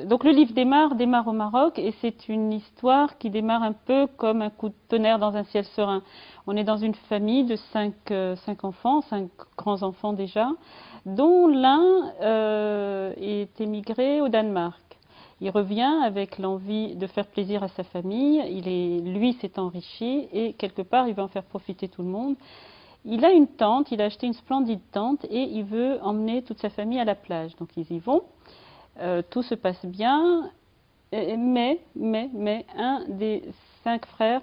Donc le livre démarre au Maroc et c'est une histoire qui démarre un peu comme un coup de tonnerre dans un ciel serein. On est dans une famille de cinq enfants, 5 grands-enfants déjà, dont l'un est émigré au Danemark. Il revient avec l'envie de faire plaisir à sa famille, lui s'est enrichi et quelque part il va en faire profiter tout le monde. Il a une tente, il a acheté une splendide tente et il veut emmener toute sa famille à la plage. Donc ils y vont. Tout se passe bien, mais un des 5 frères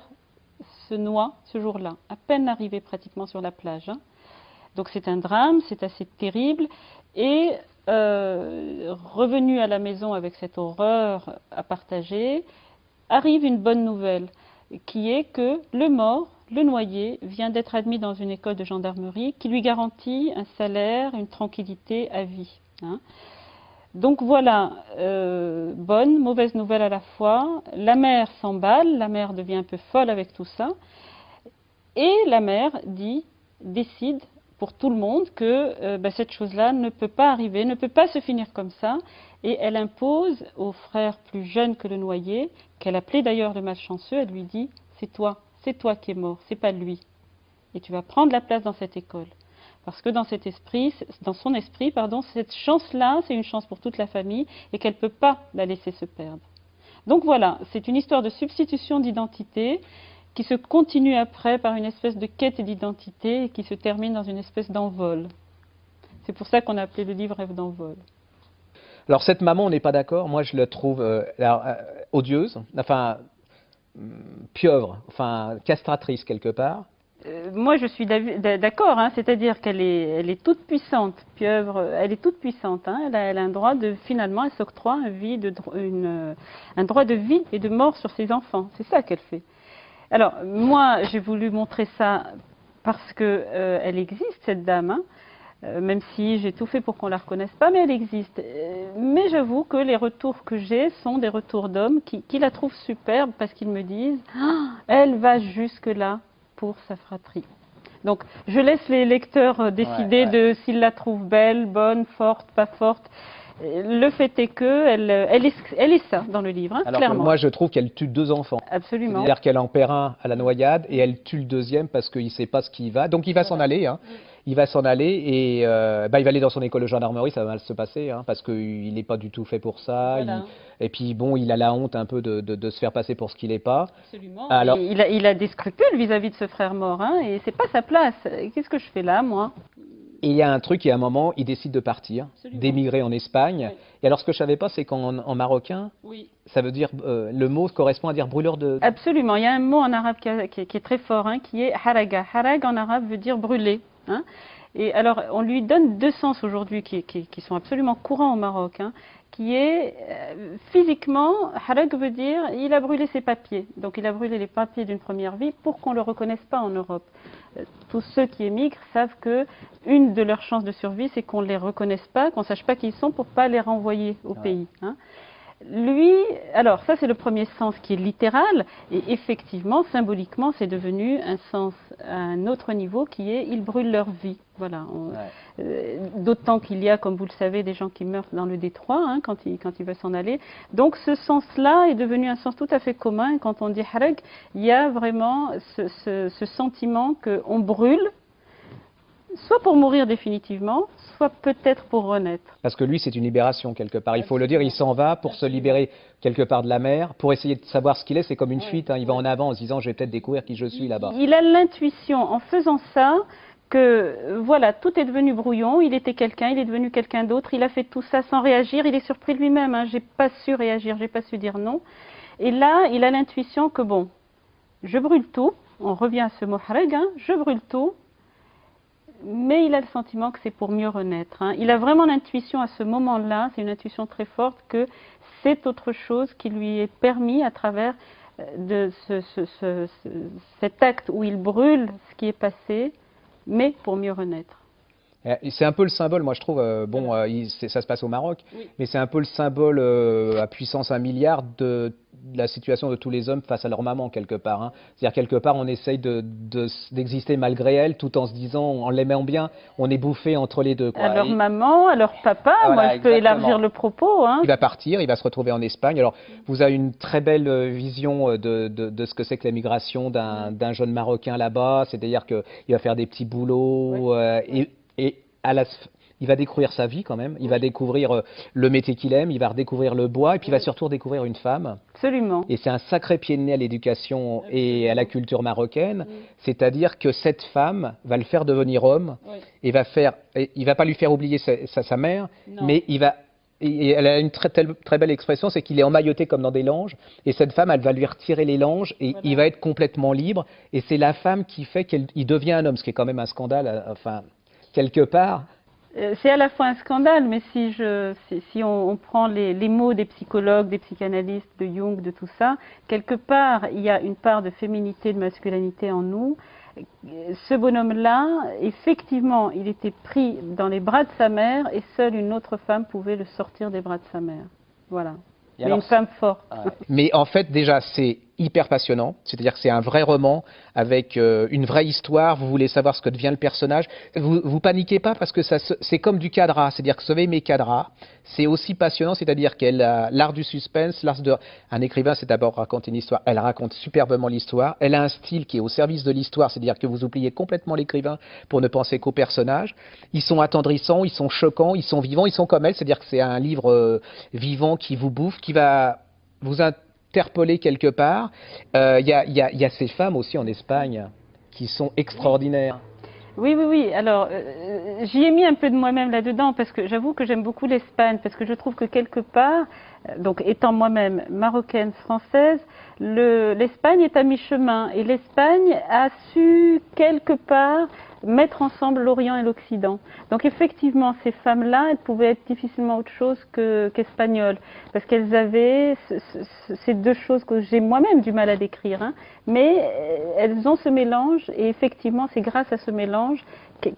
se noie ce jour-là, à peine arrivé pratiquement sur la plage. Hein. Donc c'est un drame, c'est assez terrible. Et revenu à la maison avec cette horreur à partager, arrive une bonne nouvelle, qui est que le mort, le noyé, vient d'être admis dans une école de gendarmerie qui lui garantit un salaire, une tranquillité à vie. Hein. Donc voilà, bonne, mauvaise nouvelle à la fois. La mère s'emballe, la mère devient un peu folle avec tout ça. Et la mère décide pour tout le monde que cette chose-là ne peut pas arriver, ne peut pas se finir comme ça. Et elle impose au frère plus jeune que le noyé, qu'elle appelait d'ailleurs le malchanceux, elle lui dit « c'est toi qui es mort, c'est pas lui. Et tu vas prendre la place dans cette école. » Parce que dans son esprit, cette chance-là, c'est une chance pour toute la famille et qu'elle ne peut pas la laisser se perdre. Donc voilà, c'est une histoire de substitution d'identité qui se continue après par une espèce de quête d'identité et qui se termine dans une espèce d'envol. C'est pour ça qu'on a appelé le livre Rêve d'envol. Alors cette maman, on n'est pas d'accord. Moi, je la trouve odieuse, enfin pieuvre, enfin castratrice quelque part. Moi, je suis d'accord, hein, c'est-à-dire qu'elle est toute puissante, pieuvre, elle est toute puissante. Hein, elle a un droit finalement, elle s'octroie un droit de vie et de mort sur ses enfants. C'est ça qu'elle fait. Alors, moi, j'ai voulu montrer ça parce que elle existe, cette dame. Hein, même si j'ai tout fait pour qu'on la reconnaisse pas, mais elle existe. Mais j'avoue que les retours que j'ai sont des retours d'hommes qui la trouvent superbe parce qu'ils me disent « elle va jusque-là pour sa fratrie ». Donc je laisse les lecteurs décider de s'ils la trouvent belle, bonne, forte, pas forte. Le fait est qu'elle est ça dans le livre, hein, alors clairement. Moi je trouve qu'elle tue 2 enfants. Absolument. C'est-à-dire qu'elle en perd un à la noyade et elle tue le deuxième parce qu'il ne sait pas ce qu'il va. Donc il va s'en aller. Hein. Il va s'en aller et il va aller dans son école de gendarmerie, ça va mal se passer hein, parce qu'il n'est pas du tout fait pour ça. Voilà. Et puis bon, il a la honte un peu de se faire passer pour ce qu'il n'est pas. Absolument. Alors, il a des scrupules vis-à-vis de ce frère mort hein, et c'est pas sa place. Qu'est-ce que je fais là, moi? Et il y a un truc, et à un moment, il décide de partir, d'émigrer en Espagne. Oui. Et alors, ce que je ne savais pas, c'est qu'en marocain, ça veut dire, le mot correspond à dire brûleur de... Absolument, il y a un mot en arabe qui est très fort, hein, qui est haraga. Harag en arabe veut dire brûler. Hein. Et alors, on lui donne 2 sens aujourd'hui qui sont absolument courants au Maroc, hein, qui est physiquement, harag veut dire il a brûlé ses papiers. Donc il a brûlé les papiers d'une première vie pour qu'on ne le reconnaisse pas en Europe. Tous ceux qui émigrent savent que une de leurs chances de survie, c'est qu'on ne les reconnaisse pas, qu'on ne sache pas qui ils sont pour ne pas les renvoyer au pays. Hein. Lui, alors ça c'est le premier sens qui est littéral, et effectivement, symboliquement, c'est devenu un sens à un autre niveau qui est ils brûlent leur vie. Voilà. D'autant qu'il y a, comme vous le savez, des gens qui meurent dans le détroit hein, quand ils veulent s'en aller. Donc ce sens-là est devenu un sens tout à fait commun. Quand on dit harag, il y a vraiment ce sentiment qu'on brûle, soit pour mourir définitivement, soit peut-être pour renaître. Parce que lui, c'est une libération quelque part. Il faut le dire, il s'en va pour se libérer quelque part de la mer, pour essayer de savoir ce qu'il est. C'est comme une fuite. Hein. Il va en avant en se disant, je vais peut-être découvrir qui je suis là-bas. Il a l'intuition, en faisant ça, que voilà, tout est devenu brouillon. Il était quelqu'un, il est devenu quelqu'un d'autre. Il a fait tout ça sans réagir. Il est surpris lui-même. Hein. J'ai pas su réagir, j'ai pas su dire non. Et là, il a l'intuition que bon, je brûle tout. On revient à ce mot harag, hein, je brûle tout. Mais il a le sentiment que c'est pour mieux renaître. Hein. Il a vraiment l'intuition à ce moment-là, c'est une intuition très forte, que c'est autre chose qui lui est permis à travers de cet acte où il brûle ce qui est passé, mais pour mieux renaître. C'est un peu le symbole, moi je trouve, ça se passe au Maroc, Oui. mais c'est un peu le symbole à puissance 1 milliard de la situation de tous les hommes face à leur maman, quelque part, hein. C'est-à-dire, quelque part, on essaye d'exister malgré elle, tout en se disant, en l'aimant bien, on est bouffé entre les deux, À quoi. leur maman, à leur papa, moi Voilà, je peux élargir exactement. le propos, hein. Il va partir, il va se retrouver en Espagne. Alors, vous avez une très belle vision de ce que c'est que l'émigration d'un jeune Marocain là-bas. C'est-à-dire qu'il va faire des petits boulots et il va découvrir sa vie quand même. Il va découvrir le métier qu'il aime, il va redécouvrir le bois et puis il va surtout découvrir une femme. Absolument. Et c'est un sacré pied de nez à l'éducation et à la culture marocaine. C'est-à-dire que cette femme va le faire devenir homme et il va pas lui faire oublier sa mère, Non. mais et elle a une très belle expression, c'est qu'il est emmailloté comme dans des langes, et cette femme, elle va lui retirer les langes, et il va être complètement libre, et c'est la femme qui fait qu'il devient un homme, ce qui est quand même un scandale, enfin, quelque part. C'est à la fois un scandale, mais si on prend les mots des psychologues, des psychanalystes, de Jung, de tout ça, quelque part, il y a une part de féminité, de masculinité en nous. Ce bonhomme-là, effectivement, il était pris dans les bras de sa mère et seule une autre femme pouvait le sortir des bras de sa mère. Voilà. Mais une femme forte. Mais en fait, déjà, c'est hyper passionnant. C'est-à-dire que c'est un vrai roman avec une vraie histoire. Vous voulez savoir ce que devient le personnage. Vous paniquez pas parce que c'est comme du cadra. C'est-à-dire que sauver mes cadras, c'est aussi passionnant. C'est-à-dire qu'elle a l'art du suspense, un écrivain, c'est d'abord raconter une histoire. Elle raconte superbement l'histoire. Elle a un style qui est au service de l'histoire. C'est-à-dire que vous oubliez complètement l'écrivain pour ne penser qu'au personnage. Ils sont attendrissants, ils sont choquants, ils sont vivants, ils sont comme elle. C'est-à-dire que c'est un livre vivant qui vous bouffe, qui va vous interpeller quelque part. Il y a ces femmes aussi en Espagne qui sont extraordinaires. Oui, oui, oui. Alors, j'y ai mis un peu de moi-même là-dedans parce que j'avoue que j'aime beaucoup l'Espagne parce que je trouve que quelque part, donc étant moi-même marocaine, française, l'Espagne est à mi-chemin et l'Espagne a su quelque part mettre ensemble l'Orient et l'Occident. Donc effectivement, ces femmes-là, elles pouvaient être difficilement autre chose qu'espagnoles parce qu'elles avaient ces deux choses que j'ai moi-même du mal à décrire, hein, mais elles ont ce mélange et effectivement, c'est grâce à ce mélange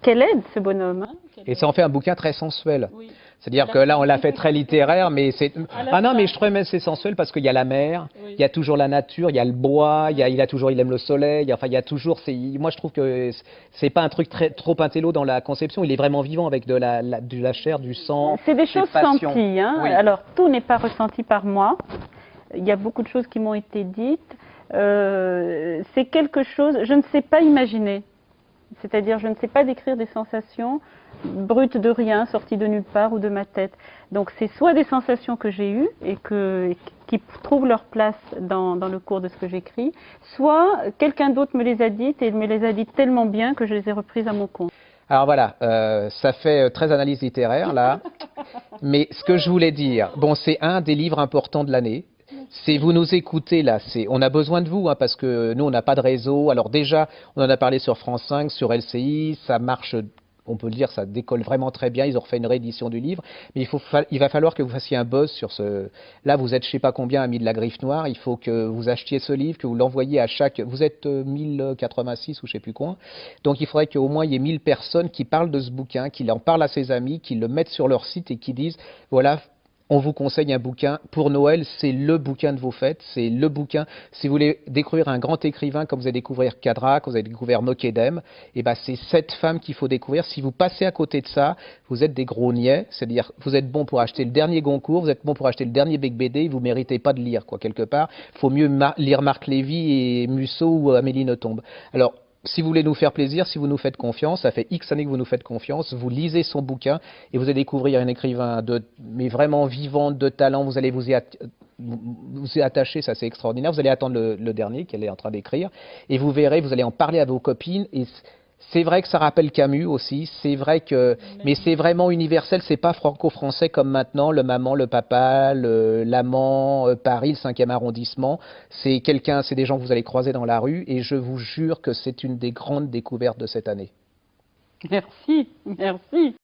qu'elle aide ce bonhomme. Hein, et ça en fait un bouquin très sensuel. Oui. C'est-à-dire que là, on l'a fait très littéraire, mais c'est... Ah non, mais je trouve même c'est sensuel parce qu'il y a la mer, il y a toujours la nature, il y a le bois, il aime le soleil, enfin, il y a toujours... Moi, je trouve que c'est pas un truc trop intello dans la conception, il est vraiment vivant avec de la chair, du sang. C'est des choses senties, hein. Oui. Alors, tout n'est pas ressenti par moi. Il y a beaucoup de choses qui m'ont été dites. C'est quelque chose, je ne sais pas imaginer. C'est-à-dire, je ne sais pas décrire des sensations brutes de rien, sorties de nulle part ou de ma tête. Donc, c'est soit des sensations que j'ai eues et qui trouvent leur place dans le cours de ce que j'écris, soit quelqu'un d'autre me les a dites et il me les a dites tellement bien que je les ai reprises à mon compte. Alors voilà, ça fait très analyse littéraire là, mais ce que je voulais dire, bon, c'est un des livres importants de l'année. C'est vous nous écoutez là, on a besoin de vous hein, parce que nous on n'a pas de réseau. Alors déjà, on en a parlé sur France 5, sur LCI, ça marche, on peut le dire, ça décolle vraiment très bien. Ils ont refait une réédition du livre, mais il va falloir que vous fassiez un buzz sur ce. Là, vous êtes je sais pas combien amis de la Griffe Noire. Il faut que vous achetiez ce livre, que vous l'envoyiez à chaque. Vous êtes 1086 ou je sais plus quoi. Donc il faudrait qu'au moins il y ait 1000 personnes qui parlent de ce bouquin, qui en parlent à ses amis, qui le mettent sur leur site et qui disent voilà. On vous conseille un bouquin pour Noël, c'est le bouquin de vos fêtes, c'est le bouquin. Si vous voulez découvrir un grand écrivain, comme vous avez découvert Cadra, comme vous avez découvert Mokedem, et ben c'est cette femme qu'il faut découvrir. Si vous passez à côté de ça, vous êtes des gros niais, c'est-à-dire vous êtes bon pour acheter le dernier Goncourt, vous êtes bon pour acheter le dernier Bec BD, vous méritez pas de lire quoi quelque part. Il faut mieux lire Marc Lévy et Musso ou Amélie Nothomb. Alors si vous voulez nous faire plaisir, si vous nous faites confiance, ça fait X années que vous nous faites confiance, vous lisez son bouquin et vous allez découvrir un écrivain mais vraiment vivant, de talent, vous allez vous y attacher, ça c'est extraordinaire, vous allez attendre le dernier qu'elle est en train d'écrire et vous verrez, vous allez en parler à vos copines et c'est vrai que ça rappelle Camus aussi, c'est vrai que, mais c'est vraiment universel, c'est pas franco-français comme maintenant, le maman, le papa, l'amant, Paris, le 5e arrondissement, c'est des gens que vous allez croiser dans la rue et je vous jure que c'est une des grandes découvertes de cette année. Merci, merci.